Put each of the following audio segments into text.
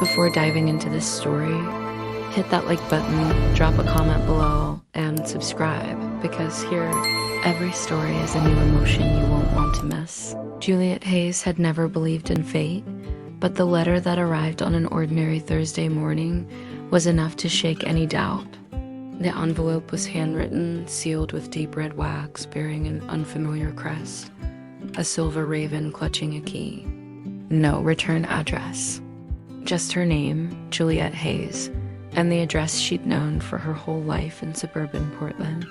Before diving into this story, hit that like button, drop a comment below, and subscribe, because here, every story is a new emotion you won't want to miss. Juliette Hayes had never believed in fate, but the letter that arrived on an ordinary Thursday morning was enough to shake any doubt. The envelope was handwritten, sealed with deep red wax bearing an unfamiliar crest, a silver raven clutching a key. No return address. Just her name, Juliette Hayes, and the address she'd known for her whole life in suburban Portland.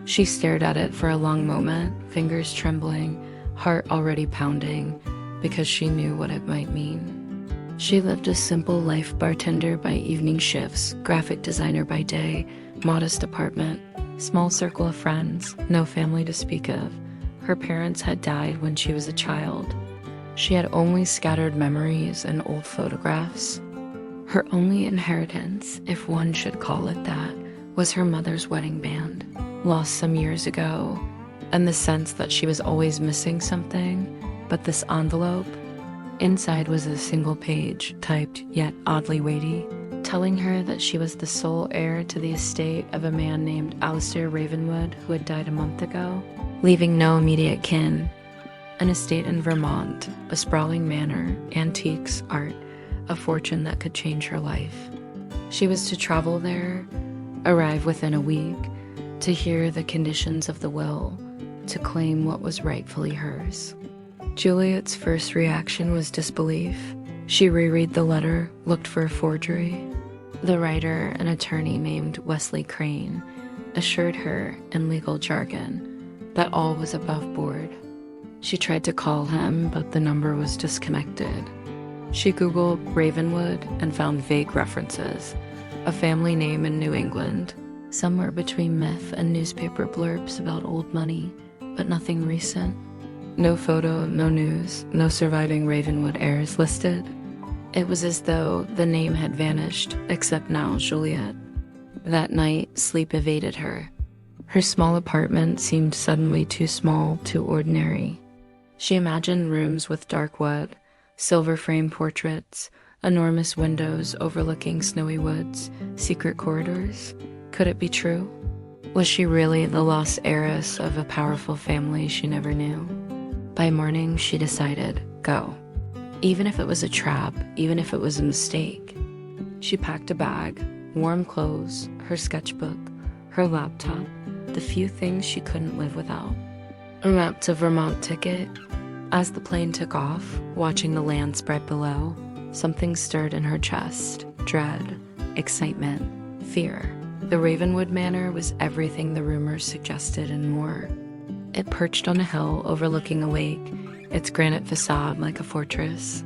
She stared at it for a long moment, fingers trembling, heart already pounding, because she knew what it might mean. She lived a simple life, bartender by evening shifts, graphic designer by day, modest apartment, small circle of friends, no family to speak of. Her parents had died when she was a child. She had only scattered memories and old photographs. Her only inheritance, if one should call it that, was her mother's wedding band, lost some years ago, and the sense that she was always missing something. But this envelope, inside was a single page, typed yet oddly weighty, telling her that she was the sole heir to the estate of a man named Alistair Ravenwood who had died a month ago, leaving no immediate kin. An estate in Vermont, a sprawling manor, antiques, art, a fortune that could change her life. She was to travel there, arrive within a week, to hear the conditions of the will, to claim what was rightfully hers. Juliette's first reaction was disbelief. She reread the letter, looked for a forgery. The writer, an attorney named Wesley Crane, assured her, in legal jargon, that all was above board. She tried to call him, but the number was disconnected. She Googled Ravenwood and found vague references, a family name in New England, somewhere between myth and newspaper blurbs about old money, but nothing recent. No photo, no news, no surviving Ravenwood heirs listed. It was as though the name had vanished, except now Juliette. That night, sleep evaded her. Her small apartment seemed suddenly too small, too ordinary. She imagined rooms with dark wood, silver frame portraits, enormous windows overlooking snowy woods, secret corridors. Could it be true? Was she really the lost heiress of a powerful family she never knew? By morning, she decided, go. Even if it was a trap, even if it was a mistake. She packed a bag, warm clothes, her sketchbook, her laptop, the few things she couldn't live without. A map to Vermont ticket. As the plane took off, watching the land spread below, something stirred in her chest. Dread, excitement, fear. The Ravenwood Manor was everything the rumors suggested and more. It perched on a hill overlooking a lake, its granite facade like a fortress.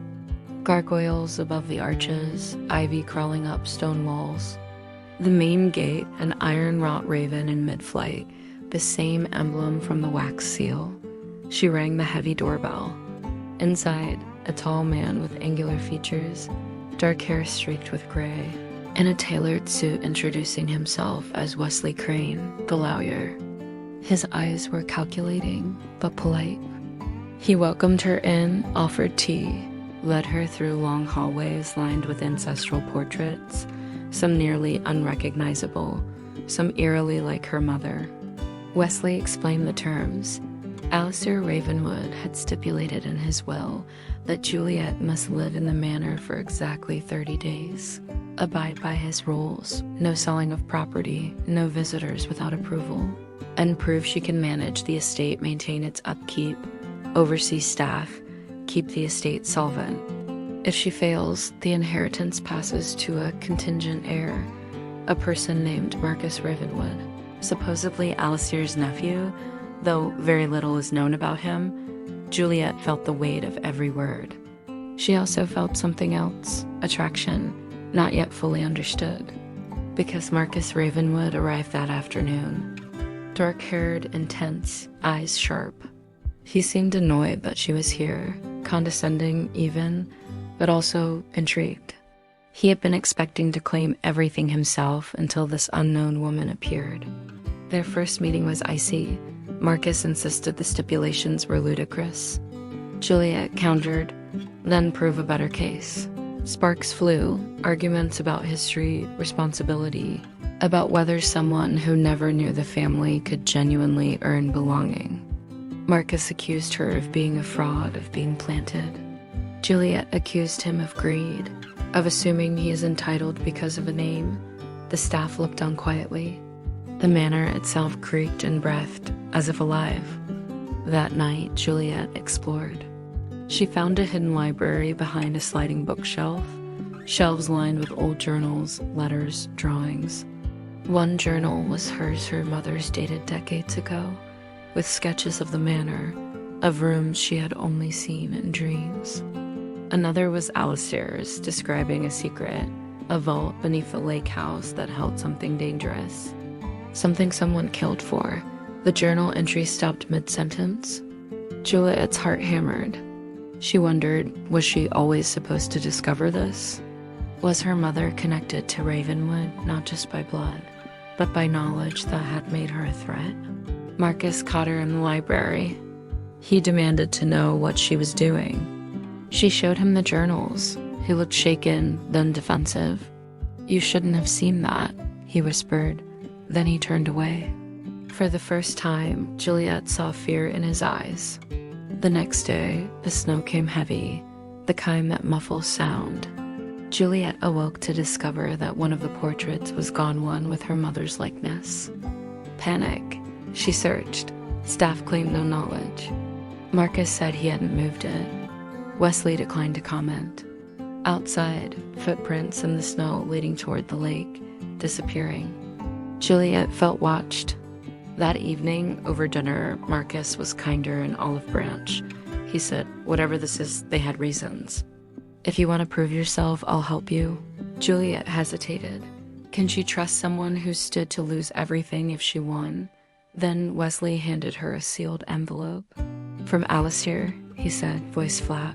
Gargoyles above the arches, ivy crawling up stone walls. The main gate, an iron-wrought raven in mid-flight, the same emblem from the wax seal. She rang the heavy doorbell. Inside, a tall man with angular features, dark hair streaked with gray, in a tailored suit introducing himself as Wesley Crane, the lawyer. His eyes were calculating, but polite. He welcomed her in, offered tea, led her through long hallways lined with ancestral portraits, some nearly unrecognizable, some eerily like her mother. Wesley explained the terms. Alistair Ravenwood had stipulated in his will that Juliette must live in the manor for exactly 30 days. Abide by his rules, no selling of property, no visitors without approval, and prove she can manage the estate, maintain its upkeep, oversee staff, keep the estate solvent. If she fails, the inheritance passes to a contingent heir, a person named Marcus Ravenwood, supposedly Alistair's nephew. Though very little is known about him, Juliette felt the weight of every word. She also felt something else, attraction, not yet fully understood, because Marcus Ravenwood arrived that afternoon. Dark-haired, intense, eyes sharp. He seemed annoyed that she was here, condescending even, but also intrigued. He had been expecting to claim everything himself until this unknown woman appeared. Their first meeting was icy. Marcus insisted the stipulations were ludicrous. Juliette countered, then prove a better case. Sparks flew, arguments about history, responsibility, about whether someone who never knew the family could genuinely earn belonging. Marcus accused her of being a fraud, of being planted. Juliette accused him of greed, of assuming he is entitled because of a name. The staff looked on quietly. The manor itself creaked and breathed, as if alive. That night, Juliette explored. She found a hidden library behind a sliding bookshelf, shelves lined with old journals, letters, drawings. One journal was hers her mother's dated decades ago, with sketches of the manor, of rooms she had only seen in dreams. Another was Alistair's, describing a secret, a vault beneath a lake house that held something dangerous. Something someone killed for. The journal entry stopped mid-sentence. Juliet's heart hammered. She wondered, was she always supposed to discover this? Was her mother connected to Ravenwood, not just by blood, but by knowledge that had made her a threat? Marcus caught her in the library. He demanded to know what she was doing. She showed him the journals. He looked shaken, then defensive. "You shouldn't have seen that," he whispered. Then he turned away. For the first time, Juliette saw fear in his eyes. The next day, the snow came heavy, the kind that muffles sound. Juliette awoke to discover that one of the portraits was gone, one with her mother's likeness. Panic. She searched. Staff claimed no knowledge. Marcus said he hadn't moved it. Wesley declined to comment. Outside, footprints in the snow leading toward the lake, disappearing. Juliette felt watched. That evening, over dinner, Marcus was kinder and olive branch. He said, "Whatever this is, they had reasons. If you want to prove yourself, I'll help you." Juliette hesitated. Can she trust someone who stood to lose everything if she won? Then Wesley handed her a sealed envelope. "From Alistair," he said, voice flat.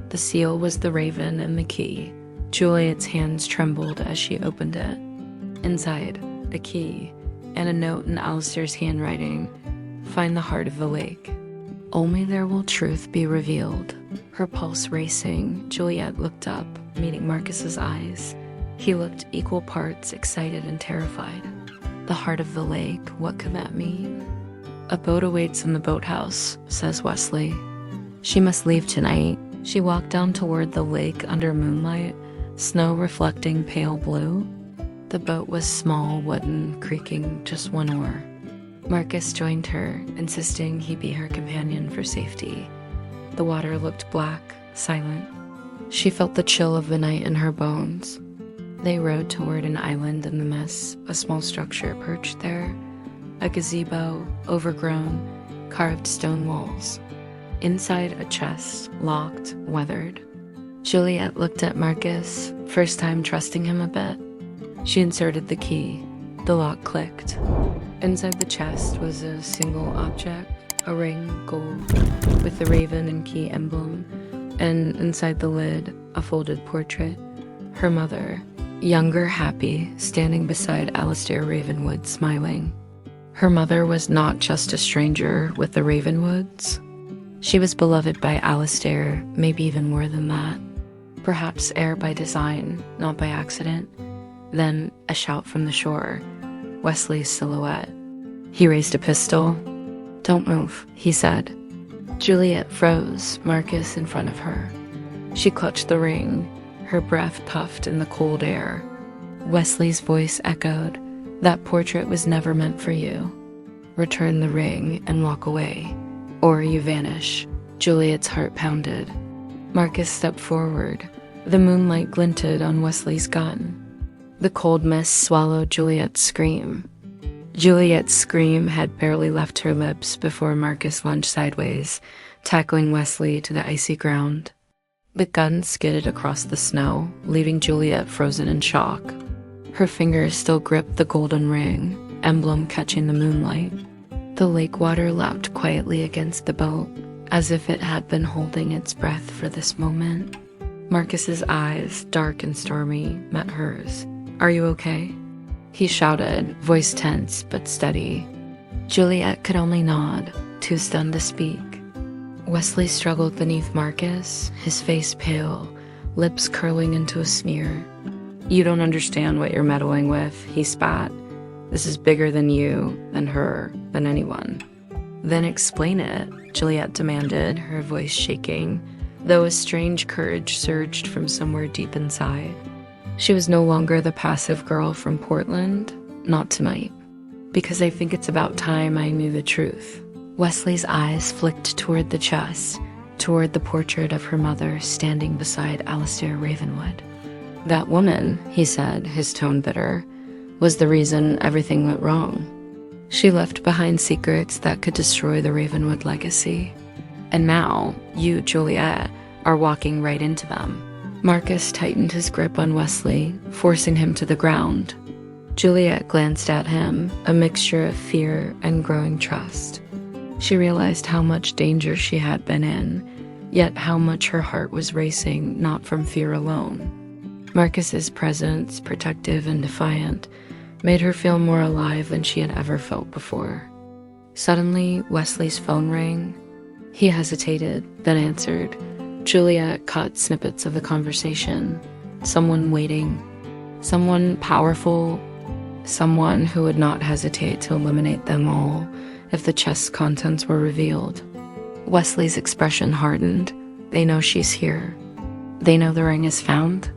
The seal was the raven and the key. Juliet's hands trembled as she opened it. Inside, a key, and a note in Alistair's handwriting. "Find the heart of the lake. Only there will truth be revealed." Her pulse racing, Juliette looked up, meeting Marcus's eyes. He looked equal parts excited and terrified. The heart of the lake, what could that mean? "A boat awaits in the boathouse," says Wesley. She must leave tonight. She walked down toward the lake under moonlight, snow reflecting pale blue. The boat was small, wooden, creaking, just one oar. Marcus joined her, insisting he be her companion for safety. The water looked black, silent. She felt the chill of the night in her bones. They rowed toward an island in the mist, a small structure perched there. A gazebo, overgrown, carved stone walls. Inside, a chest, locked, weathered. Juliette looked at Marcus, first time trusting him a bit. She inserted the key. The lock clicked. Inside the chest was a single object, a ring, gold, with the raven and key emblem, and inside the lid, a folded portrait. Her mother, younger, happy, standing beside Alistair Ravenwood, smiling. Her mother was not just a stranger with the Ravenwoods. She was beloved by Alistair, maybe even more than that. Perhaps heir by design, not by accident. Then a shout from the shore. Wesley's silhouette. He raised a pistol. "Don't move," he said. Juliette froze, Marcus in front of her. She clutched the ring, her breath puffed in the cold air. Wesley's voice echoed, "That portrait was never meant for you. Return the ring and walk away, or you vanish." Juliette's heart pounded. Marcus stepped forward. The moonlight glinted on Wesley's gun. The cold mist swallowed Juliette's scream. Juliette's scream had barely left her lips before Marcus lunged sideways, tackling Wesley to the icy ground. The gun skidded across the snow, leaving Juliette frozen in shock. Her fingers still gripped the golden ring, emblem catching the moonlight. The lake water lapped quietly against the boat, as if it had been holding its breath for this moment. Marcus's eyes, dark and stormy, met hers. "Are you okay?" He shouted, voice tense but steady. Juliette could only nod, too stunned to speak. Wesley struggled beneath Marcus, his face pale, lips curling into a sneer. "You don't understand what you're meddling with," he spat. "This is bigger than you, than her, than anyone." "Then explain it," Juliette demanded, her voice shaking, though a strange courage surged from somewhere deep inside. She was no longer the passive girl from Portland. Not tonight. "Because I think it's about time I knew the truth." Wesley's eyes flicked toward the chest, toward the portrait of her mother standing beside Alistair Ravenwood. "That woman," he said, his tone bitter, "was the reason everything went wrong. She left behind secrets that could destroy the Ravenwood legacy. And now, you, Juliette, are walking right into them." Marcus tightened his grip on Wesley, forcing him to the ground. Juliette glanced at him, a mixture of fear and growing trust. She realized how much danger she had been in, yet how much her heart was racing, not from fear alone. Marcus's presence, protective and defiant, made her feel more alive than she had ever felt before. Suddenly, Wesley's phone rang. He hesitated, then answered. Juliette caught snippets of the conversation. Someone waiting. Someone powerful. Someone who would not hesitate to eliminate them all if the chest's contents were revealed. Wesley's expression hardened. They know she's here. They know the ring is found.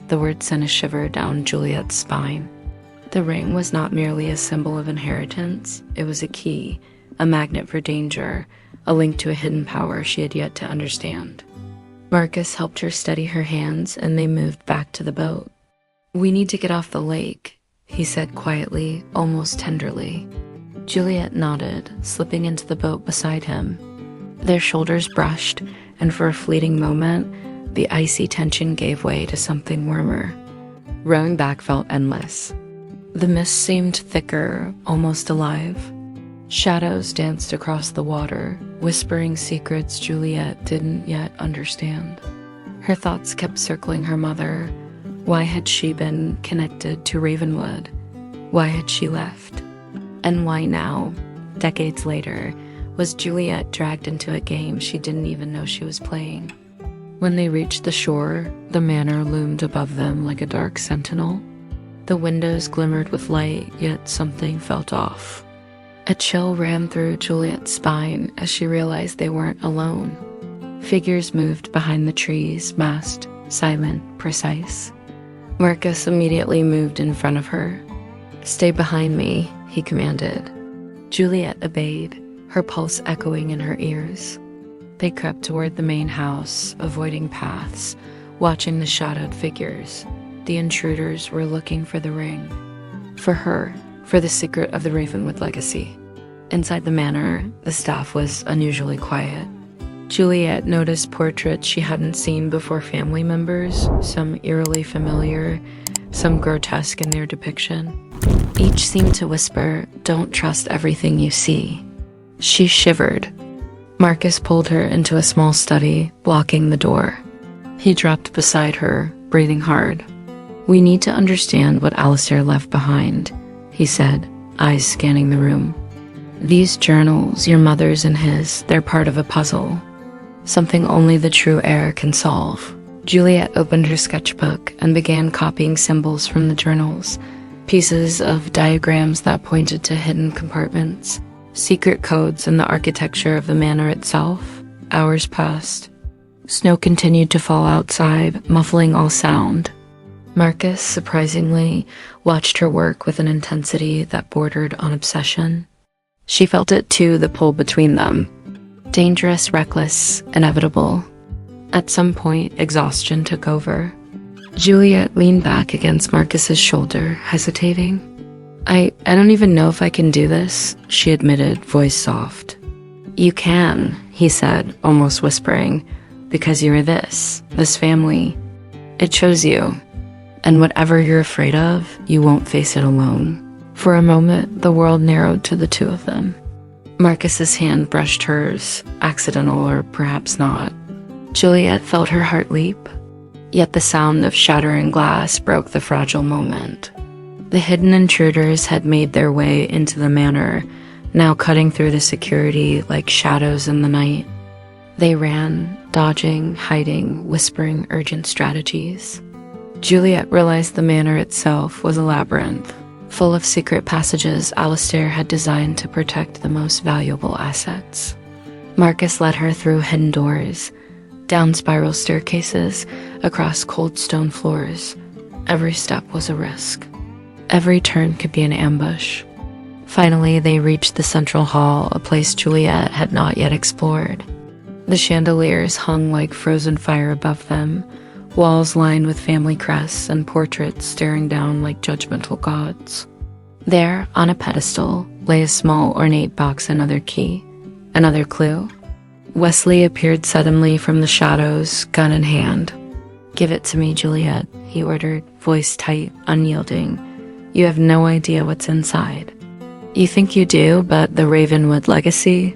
The word sent a shiver down Juliette's spine. The ring was not merely a symbol of inheritance. It was a key, a magnet for danger, a link to a hidden power she had yet to understand. Marcus helped her steady her hands, and they moved back to the boat. "We need to get off the lake," he said quietly, almost tenderly. Juliette nodded, slipping into the boat beside him. Their shoulders brushed, and for a fleeting moment, the icy tension gave way to something warmer. Rowing back felt endless. The mist seemed thicker, almost alive. Shadows danced across the water, whispering secrets Juliette didn't yet understand. Her thoughts kept circling her mother. Why had she been connected to Ravenwood? Why had she left? And why now, decades later, was Juliette dragged into a game she didn't even know she was playing? When they reached the shore, the manor loomed above them like a dark sentinel. The windows glimmered with light, yet something felt off. A chill ran through Juliette's spine as she realized they weren't alone. Figures moved behind the trees, masked, silent, precise. Marcus immediately moved in front of her. "Stay behind me," he commanded. Juliette obeyed, her pulse echoing in her ears. They crept toward the main house, avoiding paths, watching the shadowed figures. The intruders were looking for the ring. For her, for the secret of the Ravenwood legacy. Inside the manor, the staff was unusually quiet. Juliette noticed portraits she hadn't seen before family members, some eerily familiar, some grotesque in their depiction. Each seemed to whisper, "Don't trust everything you see." She shivered. Marcus pulled her into a small study, blocking the door. He dropped beside her, breathing hard. "We need to understand what Alistair left behind," he said, eyes scanning the room. "These journals, your mother's and his, they're part of a puzzle. Something only the true heir can solve." Juliette opened her sketchbook and began copying symbols from the journals, pieces of diagrams that pointed to hidden compartments, secret codes in the architecture of the manor itself. Hours passed. Snow continued to fall outside, muffling all sound. Marcus, surprisingly, watched her work with an intensity that bordered on obsession. She felt it too, the pull between them. Dangerous, reckless, inevitable. At some point, exhaustion took over. Juliette leaned back against Marcus's shoulder, hesitating. I don't even know if I can do this," she admitted, voice soft. "You can," he said, almost whispering, "because you're this family. It chose you. And whatever you're afraid of, you won't face it alone." For a moment, the world narrowed to the two of them. Marcus's hand brushed hers, accidental or perhaps not. Juliette felt her heart leap, yet the sound of shattering glass broke the fragile moment. The hidden intruders had made their way into the manor, now cutting through the security like shadows in the night. They ran, dodging, hiding, whispering urgent strategies. Juliette realized the manor itself was a labyrinth, full of secret passages Alistair had designed to protect the most valuable assets. Marcus led her through hidden doors, down spiral staircases, across cold stone floors. Every step was a risk. Every turn could be an ambush. Finally, they reached the central hall, a place Juliette had not yet explored. The chandeliers hung like frozen fire above them, walls lined with family crests and portraits staring down like judgmental gods. There, on a pedestal, lay a small ornate box, another key, another clue. Wesley appeared suddenly from the shadows, gun in hand. "Give it to me, Juliette," he ordered, voice tight, unyielding. "You have no idea what's inside." "You think you do, but the Ravenwood legacy?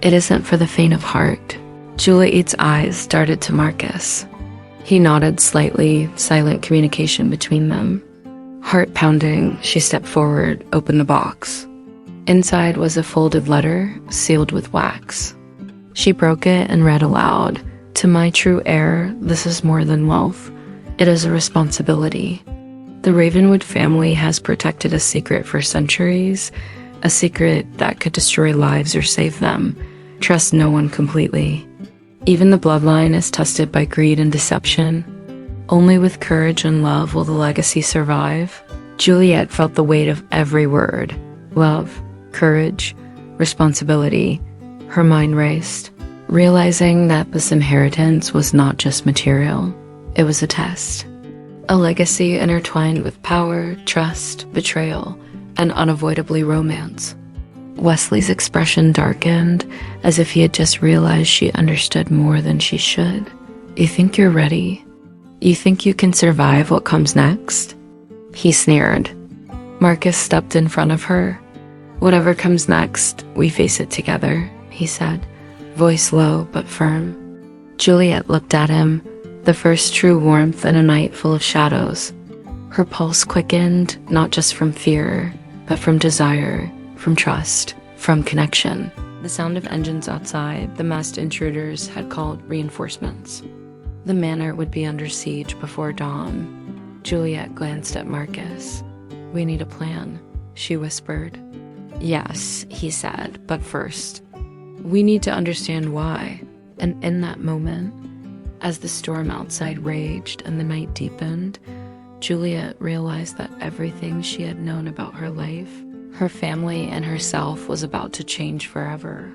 It isn't for the faint of heart." Juliette's eyes darted to Marcus. He nodded slightly, silent communication between them. Heart pounding, she stepped forward, opened the box. Inside was a folded letter, sealed with wax. She broke it and read aloud, "To my true heir, this is more than wealth. It is a responsibility. The Ravenwood family has protected a secret for centuries, a secret that could destroy lives or save them. Trust no one completely. Even the bloodline is tested by greed and deception. Only with courage and love will the legacy survive." Juliette felt the weight of every word. Love, courage, responsibility. Her mind raced, realizing that this inheritance was not just material. It was a test. A legacy intertwined with power, trust, betrayal, and unavoidably romance. Wesley's expression darkened, as if he had just realized she understood more than she should. "You think you're ready? You think you can survive what comes next?" He sneered. Marcus stepped in front of her. "Whatever comes next, we face it together," he said, voice low but firm. Juliette looked at him, the first true warmth in a night full of shadows. Her pulse quickened, not just from fear, but from desire, from trust, from connection. The sound of engines outside, the masked intruders had called reinforcements. The manor would be under siege before dawn. Juliette glanced at Marcus. "We need a plan," she whispered. "Yes," he said, "but first, we need to understand why." And in that moment, as the storm outside raged and the night deepened, Juliette realized that everything she had known about her life, her family, and herself was about to change forever.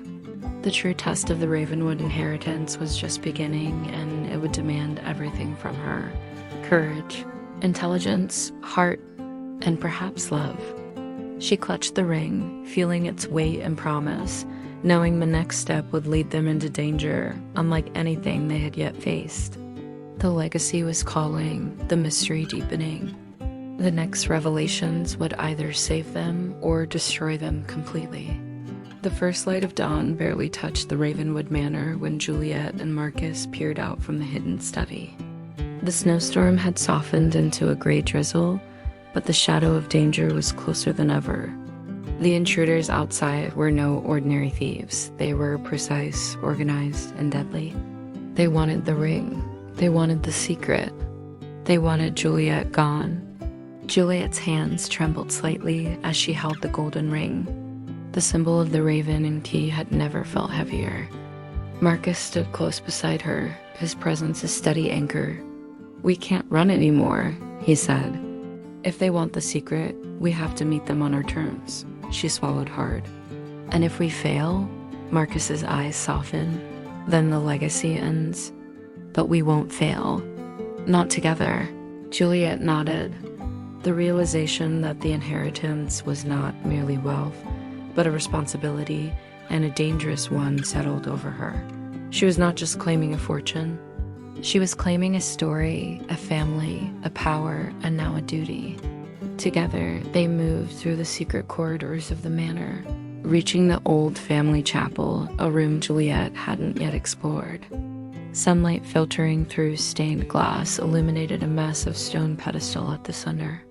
The true test of the Ravenwood inheritance was just beginning, and it would demand everything from her: courage, intelligence, heart, and perhaps love. She clutched the ring, feeling its weight and promise, knowing the next step would lead them into danger, unlike anything they had yet faced. The legacy was calling, the mystery deepening. The next revelations would either save them or destroy them completely. The first light of dawn barely touched the Ravenwood Manor when Juliette and Marcus peered out from the hidden study. The snowstorm had softened into a gray drizzle, but the shadow of danger was closer than ever. The intruders outside were no ordinary thieves. They were precise, organized, and deadly. They wanted the ring. They wanted the secret. They wanted Juliette gone. Juliette's hands trembled slightly as she held the golden ring. The symbol of the raven and key had never felt heavier. Marcus stood close beside her, his presence a steady anchor. "We can't run anymore," he said. "If they want the secret, we have to meet them on our terms." She swallowed hard. "And if we fail?" Marcus's eyes softened. "Then the legacy ends." "But we won't fail. Not together." Juliette nodded. The realization that the inheritance was not merely wealth, but a responsibility, and a dangerous one, settled over her. She was not just claiming a fortune. She was claiming a story, a family, a power, and now a duty. Together, they moved through the secret corridors of the manor, reaching the old family chapel, a room Juliette hadn't yet explored. Sunlight filtering through stained glass illuminated a massive stone pedestal at the center.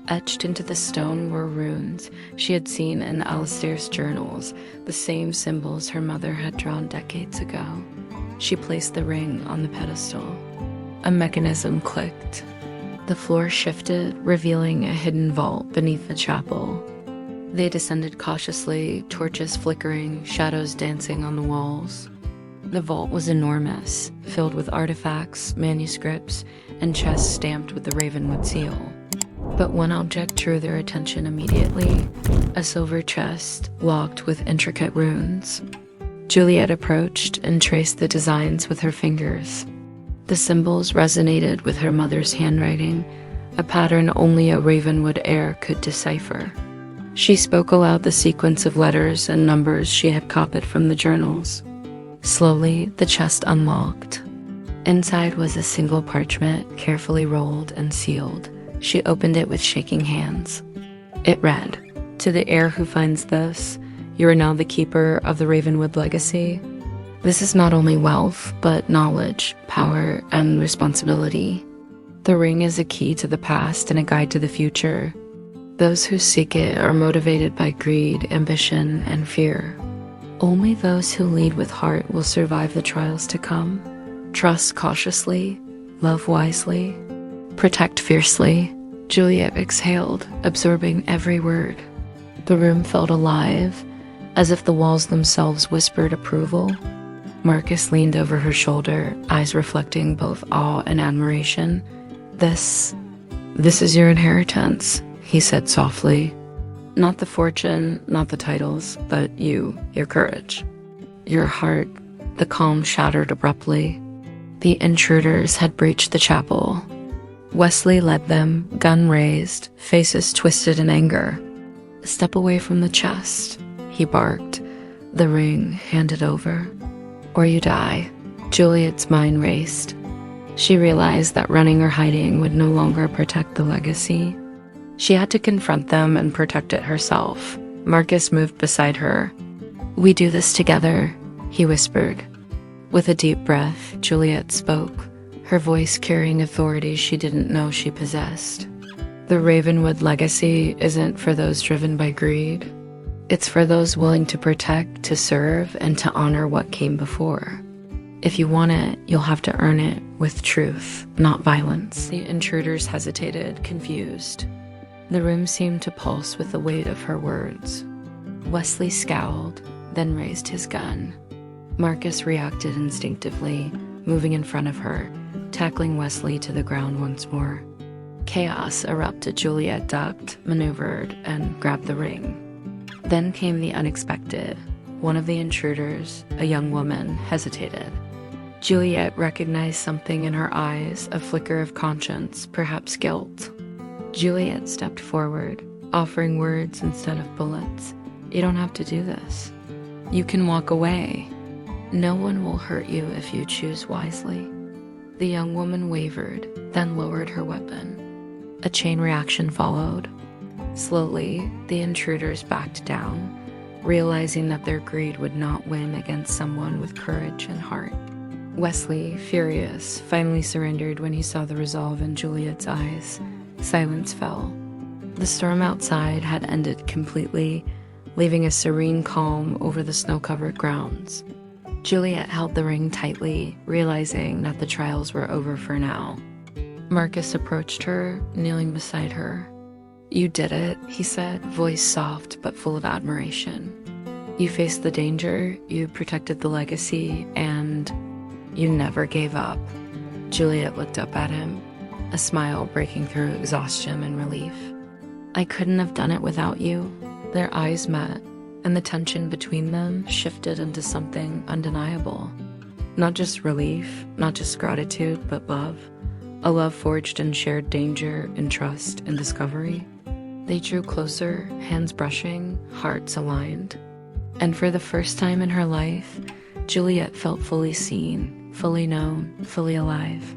Etched into the stone were runes she had seen in Alistair's journals, the same symbols her mother had drawn decades ago. She placed the ring on the pedestal. A mechanism clicked. The floor shifted, revealing a hidden vault beneath the chapel. They descended cautiously, torches flickering, shadows dancing on the walls. The vault was enormous, filled with artifacts, manuscripts, and chests stamped with the Ravenwood seal. But one object drew their attention immediately, a silver chest locked with intricate runes. Juliette approached and traced the designs with her fingers. The symbols resonated with her mother's handwriting, a pattern only a Ravenwood heir could decipher. She spoke aloud the sequence of letters and numbers she had copied from the journals. Slowly, the chest unlocked. Inside was a single parchment, carefully rolled and sealed. She opened it with shaking hands. It read, "To the heir who finds this, you are now the keeper of the Ravenwood legacy. This is not only wealth, but knowledge, power, and responsibility. The ring is a key to the past and a guide to the future. Those who seek it are motivated by greed, ambition, and fear. Only those who lead with heart will survive the trials to come. Trust cautiously, love wisely, protect fiercely." Juliette exhaled, absorbing every word. The room felt alive, as if the walls themselves whispered approval. Marcus leaned over her shoulder, eyes reflecting both awe and admiration. This is your inheritance," he said softly. "Not the fortune, not the titles, but you, your courage, your heart." The calm shattered abruptly. The intruders had breached the chapel. Wesley led them, gun raised, faces twisted in anger. "Step away from the chest," he barked. "The ring handed over, or you die." Juliet's mind raced. She realized that running or hiding would no longer protect the legacy. She had to confront them and protect it herself. Marcus moved beside her. "We do this together," he whispered. With a deep breath, Juliette spoke, her voice carrying authority she didn't know she possessed. "The Ravenwood legacy isn't for those driven by greed. It's for those willing to protect, to serve, and to honor what came before. If you want it, you'll have to earn it with truth, not violence." The intruders hesitated, confused. The room seemed to pulse with the weight of her words. Wesley scowled, then raised his gun. Marcus reacted instinctively, moving in front of her, tackling Wesley to the ground once more. Chaos erupted. Juliette ducked, maneuvered, and grabbed the ring. Then came the unexpected. One of the intruders, a young woman, hesitated. Juliette recognized something in her eyes, a flicker of conscience, perhaps guilt. Juliette stepped forward, offering words instead of bullets. "You don't have to do this. You can walk away. No one will hurt you if you choose wisely." The young woman wavered, then lowered her weapon. A chain reaction followed. Slowly, the intruders backed down, realizing that their greed would not win against someone with courage and heart. Wesley, furious, finally surrendered when he saw the resolve in Juliette's eyes. Silence fell. The storm outside had ended completely, leaving a serene calm over the snow-covered grounds. Juliette held the ring tightly, realizing that the trials were over for now. Marcus approached her, kneeling beside her. "You did it," he said, voice soft but full of admiration. "You faced the danger, you protected the legacy, and you never gave up." Juliette looked up at him, a smile breaking through exhaustion and relief. "I couldn't have done it without you." Their eyes met, and the tension between them shifted into something undeniable. Not just relief, not just gratitude, but love. A love forged in shared danger, in trust, in discovery. They drew closer, hands brushing, hearts aligned. And for the first time in her life, Juliette felt fully seen, fully known, fully alive.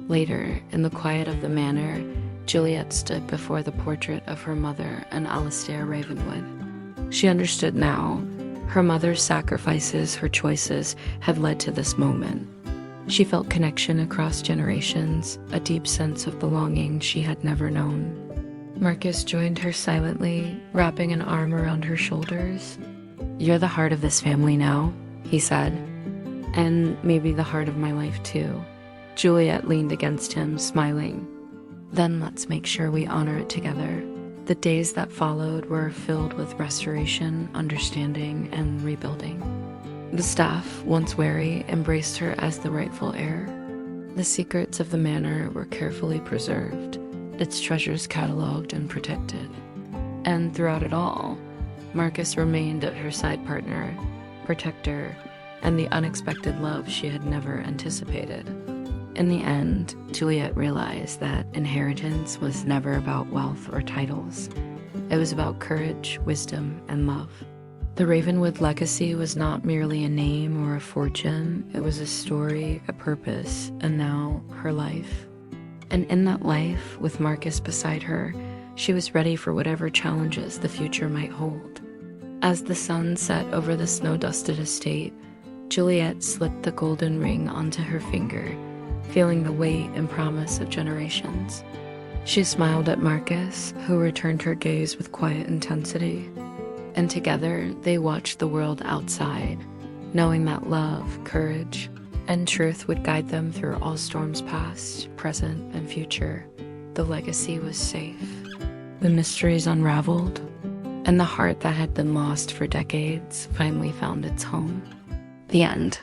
Later, in the quiet of the manor, Juliette stood before the portrait of her mother and Alistair Ravenwood. She understood now. Her mother's sacrifices, her choices, had led to this moment. She felt connection across generations, a deep sense of belonging she had never known. Marcus joined her silently, wrapping an arm around her shoulders. "You're the heart of this family now," he said. And maybe the heart of my life too. Juliette leaned against him, smiling. Then let's make sure we honor it together. The days that followed were filled with restoration, understanding, and rebuilding. The staff, once wary, embraced her as the rightful heir. The secrets of the manor were carefully preserved, its treasures catalogued and protected. And throughout it all, Marcus remained her side partner, protector, and the unexpected love she had never anticipated. In the end, Juliette realized that inheritance was never about wealth or titles. It was about courage, wisdom, and love. The Ravenwood legacy was not merely a name or a fortune. It was a story, a purpose, and now her life. And in that life, with Marcus beside her, she was ready for whatever challenges the future might hold. As the sun set over the snow-dusted estate, Juliette slipped the golden ring onto her finger, feeling the weight and promise of generations. She smiled at Marcus, who returned her gaze with quiet intensity. And together, they watched the world outside, knowing that love, courage, and truth would guide them through all storms past, present, and future. The legacy was safe. The mysteries unraveled, and the heart that had been lost for decades finally found its home. The end.